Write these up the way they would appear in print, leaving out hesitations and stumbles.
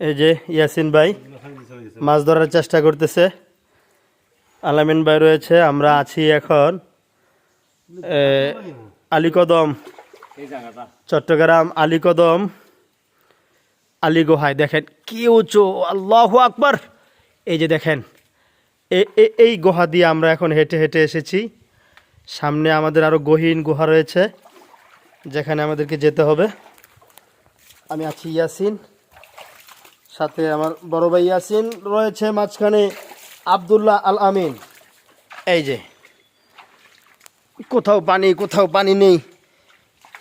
এই যে ইয়াসিন ভাই মাছ ধরার চেষ্টা করতেছে, আলামিন ভাই রয়েছে। আমরা আছি এখন আলীকদম, চট্টগ্রাম আলীকদম আলীগোহায়। দেখেন কি উঁচু, আল্লাহু আকবার। এই যে দেখেন এই গুহা দিয়ে আমরা এখন হেঁটে হেঁটে এসেছি। সামনে আমাদের আরও গহীন গুহা রয়েছে যেখানে আমাদেরকে যেতে হবে। আমি আছি ইয়াসিন, সাথে আমার বড় ভাই ইয়াসিন রয়েছে, মাঝখানে আব্দুল্লাহ আল আমিন। এই যে কোথাও পানি নেই,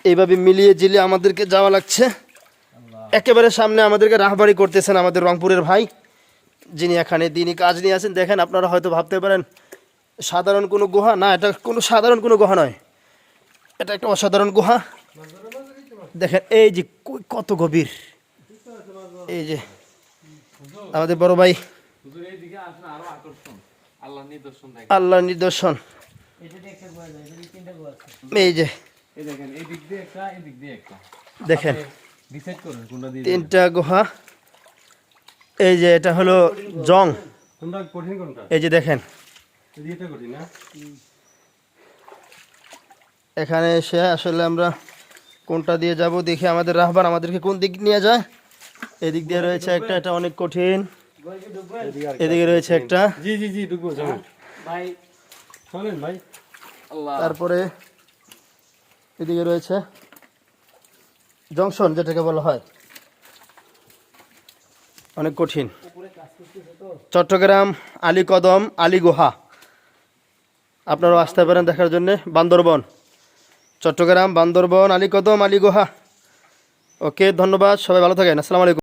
এইভাবে মিলিয়ে জিলিয়ে আমাদেরকে যাওয়া লাগছে। একেবারে সামনে আমাদেরকে রাহবারি করতেছেন আমাদের রংপুরের ভাই, যিনি এখানে দিনই কাজ নিয়ে আছেন। দেখেন, আপনারা হয়তো ভাবতে পারেন সাধারণ কোনো গুহা না, এটা কোনো সাধারণ কোনো গুহা নয়, এটা একটা অসাধারণ গুহা। দেখেন এই যে কত গভীর। এই যে আমাদের বড় ভাই, আল্লাহর নিদর্শন। এই যে দেখেন তিনটা গুহা। এই যে এটা হলো জং। এই যে দেখেন, এখানে এসে আসলে আমরা কোনটা দিয়ে যাব দেখি আমাদের রাহবার আমাদেরকে কোন দিক নিয়ে যায়। এদিক দিয়ে রয়েছে একটা, এটা অনেক কঠিন। এদিকে রয়েছে একটা, তারপরে এদিকে রয়েছে জংশন, যেটাকে বলা হয়, অনেক কঠিন। চট্টগ্রাম আলীকদম আলীগুহা, আপনারাও আসতে পারেন দেখার জন্যে। বান্দরবন, চট্টগ্রাম বান্দরবন আলীকদম আলীগুহা। ওকে, ধন্যবাদ, সবাই ভালো থাকেন। আসসালামু আলাইকুম।